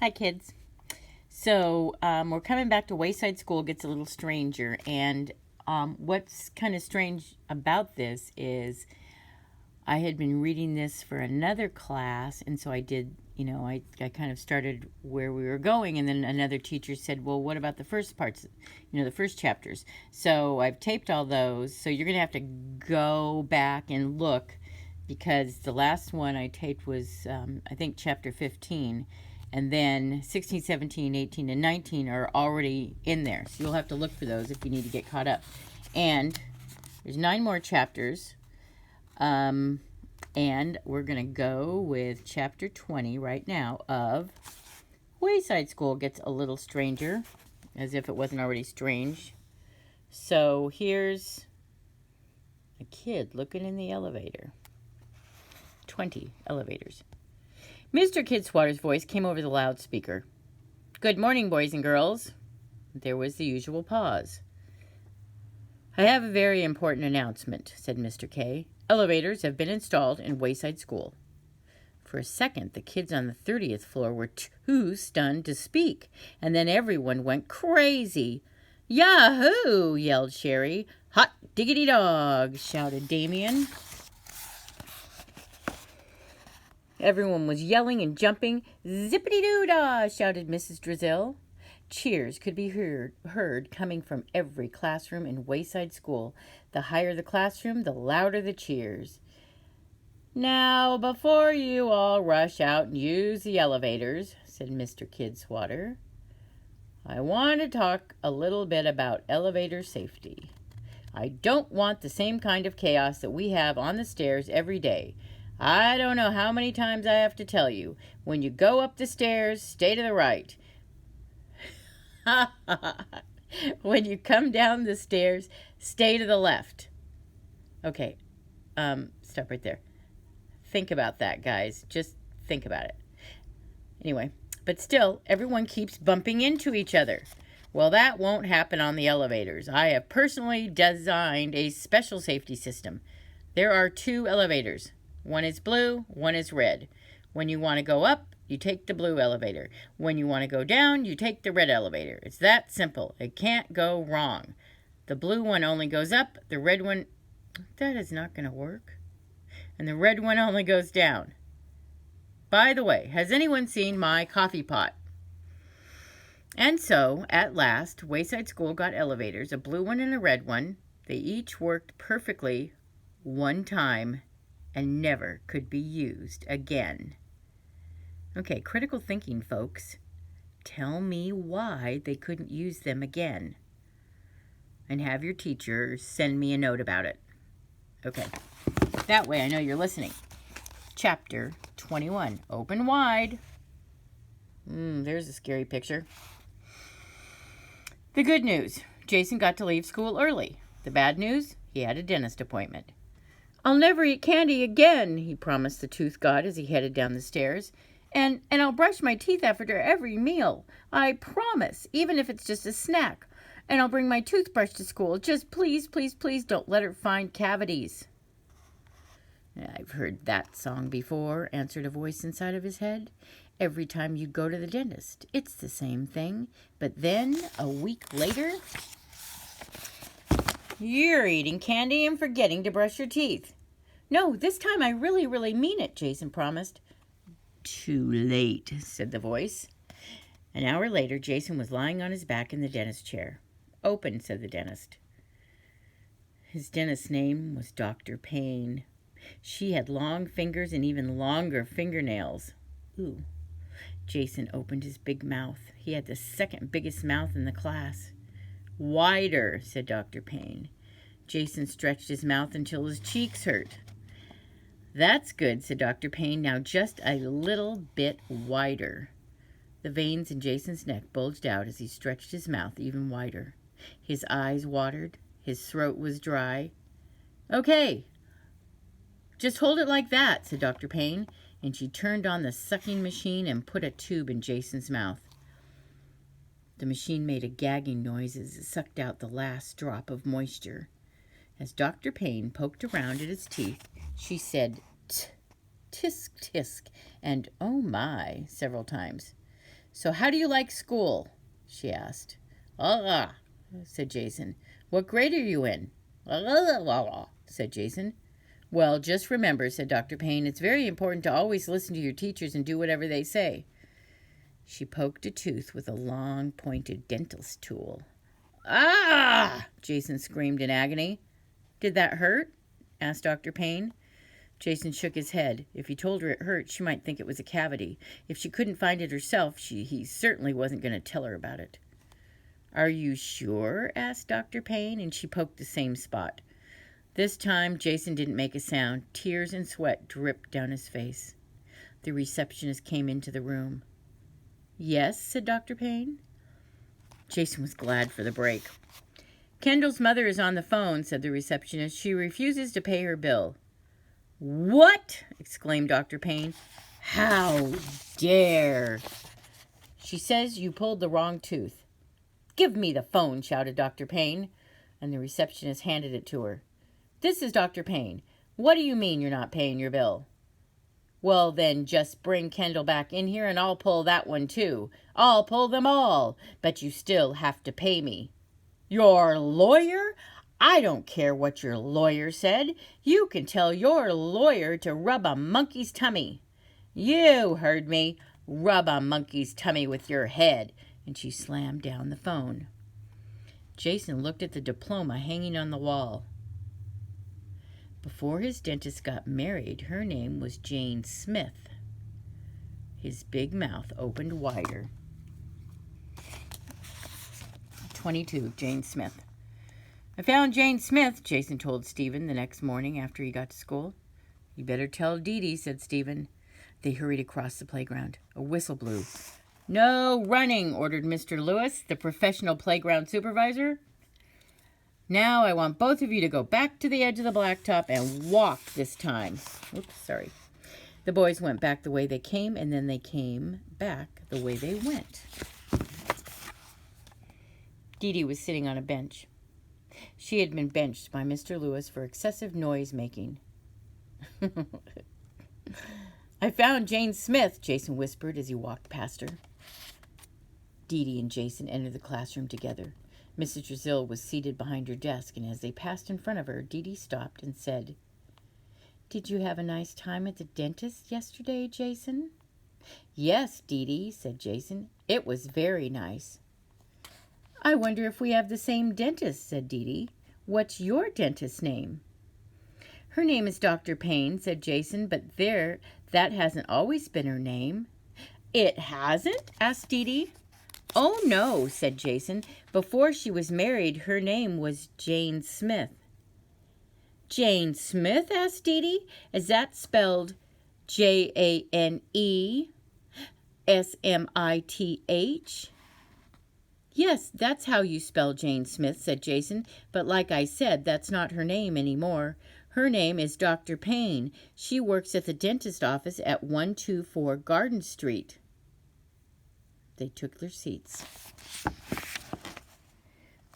Hi, kids. So we're coming back to Wayside School Gets a Little Stranger. And what's kind of strange about this is I had been reading this for another class. And so I did, I kind of started where we were going. And then another teacher said, well, what about the first parts, the first chapters? So I've taped all those. So you're going to have to go back and look because the last one I taped was, I think, chapter 15. And then 16, 17, 18, and 19 are already in there. So you'll have to look for those if you need to get caught up. And there's 9 more chapters. And we're going to go with chapter 20 right now of Wayside School Gets a Little Stranger, as if it wasn't already strange. So here's a kid looking in the elevator. 20 elevators. Mr. Kidswatter's voice came over the loudspeaker. Good morning, boys and girls. There was the usual pause. I have a very important announcement, said Mr. K. Elevators have been installed in Wayside School. For a second, the kids on the 30th floor were too stunned to speak, and then everyone went crazy. Yahoo! Yelled Sherry. Hot diggity dog! Shouted Damien. Everyone was yelling and jumping. Zippity-doo-dah! Shouted Mrs. Drizzle. Cheers could be heard coming from every classroom in Wayside School. The higher the classroom, the louder the cheers. Now, before you all rush out and use the elevators, said Mr. Kidswatter, I want to talk a little bit about elevator safety. I don't want the same kind of chaos that we have on the stairs every day. I don't know how many times I have to tell you. When you go up the stairs, stay to the right. When you come down the stairs, stay to the left. Okay, stop right there. Think about that, guys. Just think about it. Anyway, but still, everyone keeps bumping into each other. Well, that won't happen on the elevators. I have personally designed a special safety system. There are 2 elevators. One is blue, one is red. When you want to go up, you take the blue elevator. When you want to go down, you take the red elevator. It's that simple. It can't go wrong. The blue one only goes up. The red one, that is not going to work. And the red one only goes down. By the way, has anyone seen my coffee pot? And so, at last, Wayside School got elevators, a blue one and a red one. They each worked perfectly one time and never could be used again. Okay, critical thinking, folks. Tell me why they couldn't use them again. And have your teacher send me a note about it. Okay, that way I know you're listening. Chapter 21, open wide. There's a scary picture. The good news, Jason got to leave school early. The bad news, he had a dentist appointment. I'll never eat candy again, he promised the tooth god as he headed down the stairs. And I'll brush my teeth after every meal. I promise, even if it's just a snack. And I'll bring my toothbrush to school. Just please, please, please don't let her find cavities. I've heard that song before, answered a voice inside of his head. Every time you go to the dentist, it's the same thing. But then, a week later, you're eating candy and forgetting to brush your teeth. No, this time I really, really mean it, Jason promised. Too late, said the voice. An hour later, Jason was lying on his back in the dentist chair. Open, said the dentist. His dentist's name was Dr. Payne. She had long fingers and even longer fingernails. Ooh. Jason opened his big mouth. He had the second biggest mouth in the class. Wider, said Dr. Payne. Jason stretched his mouth until his cheeks hurt. That's good, said Dr. Payne. Now just a little bit wider. The veins in Jason's neck bulged out as he stretched his mouth even wider. His eyes watered. His throat was dry. Okay. Just hold it like that, said Dr. Payne, and she turned on the sucking machine and put a tube in Jason's mouth. The machine made a gagging noise as it sucked out the last drop of moisture. As Dr. Payne poked around at his teeth, she said, tisk, tisk, and oh my, several times. "So how do you like school?" she asked. "Ah," said Jason. "What grade are you in?" "Ah," said Jason. "Well, just remember," said Dr. Payne, "it's very important to always listen to your teachers and do whatever they say." She poked a tooth with a long, pointed dentist's tool. "Ah!" Jason screamed in agony. "Did that hurt?" asked Dr. Payne. Jason shook his head. If he told her it hurt, she might think it was a cavity. If she couldn't find it herself, he certainly wasn't going to tell her about it. "Are you sure?" asked Dr. Payne, and she poked the same spot. This time, Jason didn't make a sound. Tears and sweat dripped down his face. The receptionist came into the room. "Yes," said Dr. Payne. Jason was glad for the break. "Kendall's mother is on the phone," said the receptionist. "She refuses to pay her bill." "What?" exclaimed Dr. Payne. "How dare!" "She says you pulled the wrong tooth." "Give me the phone," shouted Dr. Payne, and the receptionist handed it to her. "This is Dr. Payne. What do you mean you're not paying your bill?" "Well, then just bring Kendall back in here and I'll pull that one too. I'll pull them all, but you still have to pay me." "Your lawyer? I don't care what your lawyer said. You can tell your lawyer to rub a monkey's tummy." "You heard me. Rub a monkey's tummy with your head." And she slammed down the phone. Jason looked at the diploma hanging on the wall. Before his dentist got married, her name was Jane Smith. His big mouth opened wider. 22, Jane Smith. "I found Jane Smith," Jason told Stephen the next morning after he got to school. "You better tell Dee Dee," said Stephen. They hurried across the playground. A whistle blew. "No running," ordered Mr. Lewis, the professional playground supervisor. "Now I want both of you to go back to the edge of the blacktop and walk this time." Oops, sorry. The boys went back the way they came, and then they came back the way they went. Dee Dee was sitting on a bench. She had been benched by Mr. Lewis for excessive noise making. "I found Jane Smith," Jason whispered as he walked past her. Dee Dee and Jason entered the classroom together. Mrs. Drezil was seated behind her desk, and as they passed in front of her, Dee Dee stopped and said, "Did you have a nice time at the dentist yesterday, Jason?" "Yes, Dee Dee," said Jason. "It was very nice." "I wonder if we have the same dentist," said Dee Dee. "What's your dentist's name?" "Her name is Dr. Payne," said Jason, "but that hasn't always been her name." "It hasn't?" asked Dee Dee. "Oh, no," said Jason. "Before she was married, her name was Jane Smith." "Jane Smith?" asked Dee Dee. "Is that spelled Janesmith? "Yes, that's how you spell Jane Smith," said Jason. "But like I said, that's not her name anymore. Her name is Dr. Payne. She works at the dentist office at 124 Garden Street." They took their seats.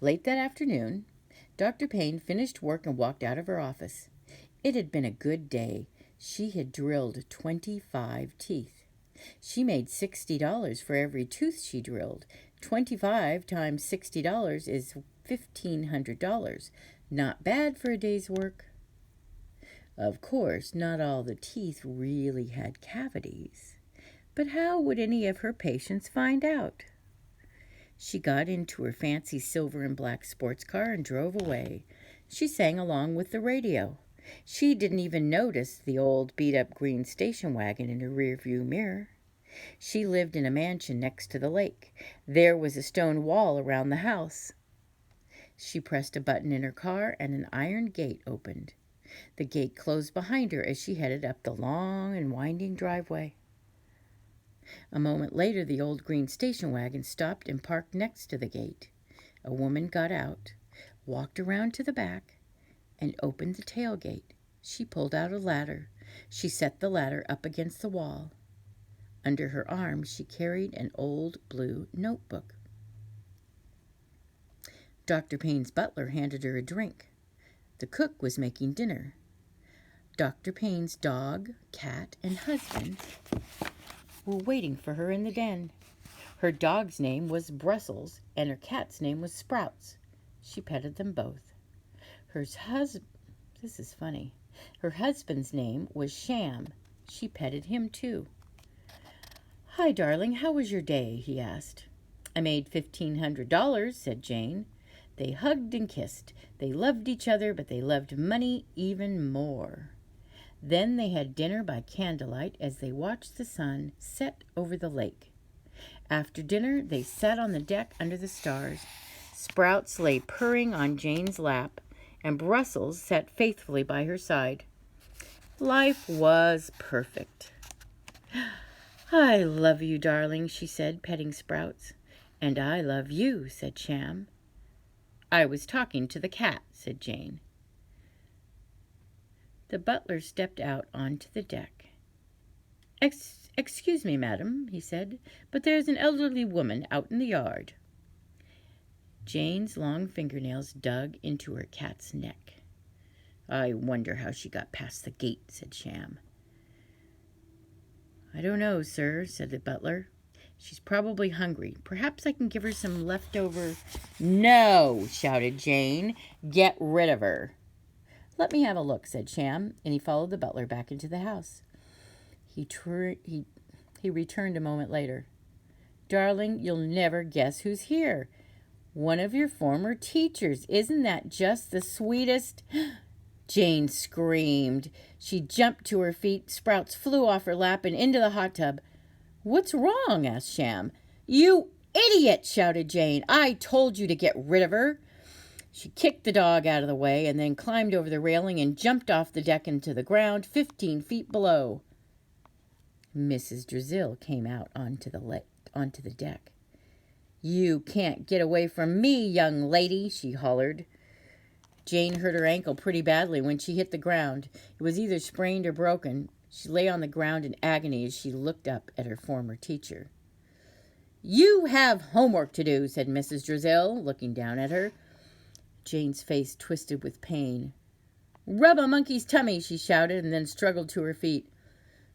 Late that afternoon, Dr. Payne finished work and walked out of her office. It had been a good day. She had drilled 25 teeth. She made $60 for every tooth she drilled. 25 times $60 is $1,500. Not bad for a day's work. Of course, not all the teeth really had cavities. But how would any of her patients find out? She got into her fancy silver and black sports car and drove away. She sang along with the radio. She didn't even notice the old beat-up green station wagon in her rearview mirror. She lived in a mansion next to the lake. There was a stone wall around the house. She pressed a button in her car and an iron gate opened. The gate closed behind her as she headed up the long and winding driveway. A moment later, the old green station wagon stopped and parked next to the gate. A woman got out, walked around to the back, and opened the tailgate. She pulled out a ladder. She set the ladder up against the wall. Under her arm, she carried an old blue notebook. Dr. Payne's butler handed her a drink. The cook was making dinner. Dr. Payne's dog, cat, and husband were waiting for her in the den. Her dog's name was Brussels, and her cat's name was Sprouts. She petted them both. This is funny. Her husband's name was Sham. She petted him too. "Hi, darling, how was your day?" he asked. "I made $1,500, said Jane. They hugged and kissed. They loved each other, but they loved money even more. Then they had dinner by candlelight as they watched the sun set over the lake. After dinner, they sat on the deck under the stars. Sprouts lay purring on Jane's lap, and Brussels sat faithfully by her side. Life was perfect. "I love you, darling," she said, petting Sprouts. "And I love you," said Sham. "I was talking to the cat," said Jane. The butler stepped out onto the deck. Excuse me, madam," he said, "but there's an elderly woman out in the yard." Jane's long fingernails dug into her cat's neck. "I wonder how she got past the gate," said Sham. "I don't know, sir," said the butler. "She's probably hungry. Perhaps I can give her some leftover—" "No," shouted Jane. "Get rid of her." "Let me have a look," said Sham, and he followed the butler back into the house. He returned a moment later. "Darling, you'll never guess who's here. One of your former teachers. Isn't that just the sweetest—" Jane screamed. She jumped to her feet. Sprouts flew off her lap and into the hot tub. "What's wrong?" asked Sham. "You idiot!" shouted Jane. "I told you to get rid of her." She kicked the dog out of the way and then climbed over the railing and jumped off the deck into the ground 15 feet below. Mrs. Drizzle came out onto the deck. "You can't get away from me, young lady," she hollered. Jane hurt her ankle pretty badly when she hit the ground. It was either sprained or broken. She lay on the ground in agony as she looked up at her former teacher. "You have homework to do," said Mrs. Drizzle, looking down at her. Jane's face twisted with pain. "Rub a monkey's tummy," she shouted, and then struggled to her feet.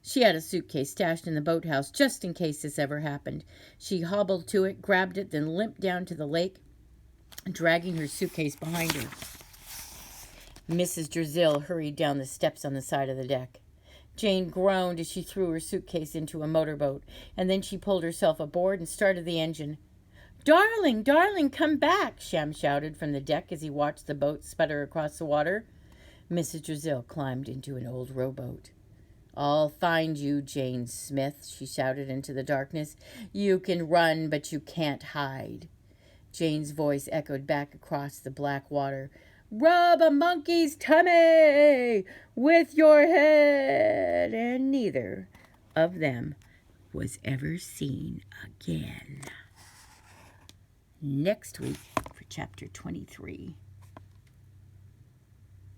She had a suitcase stashed in the boathouse just in case this ever happened. She hobbled to it, grabbed it, then limped down to the lake, dragging her suitcase behind her. Mrs. Drizzle hurried down the steps on the side of the deck. Jane groaned as she threw her suitcase into a motorboat, and then she pulled herself aboard and started the engine. "Darling, darling, come back," Sham shouted from the deck as he watched the boat sputter across the water. Mrs. Drizzle climbed into an old rowboat. "I'll find you, Jane Smith," she shouted into the darkness. "You can run, but you can't hide." Jane's voice echoed back across the black water. "Rub a monkey's tummy with your head," and neither of them was ever seen again. Next week for chapter 23.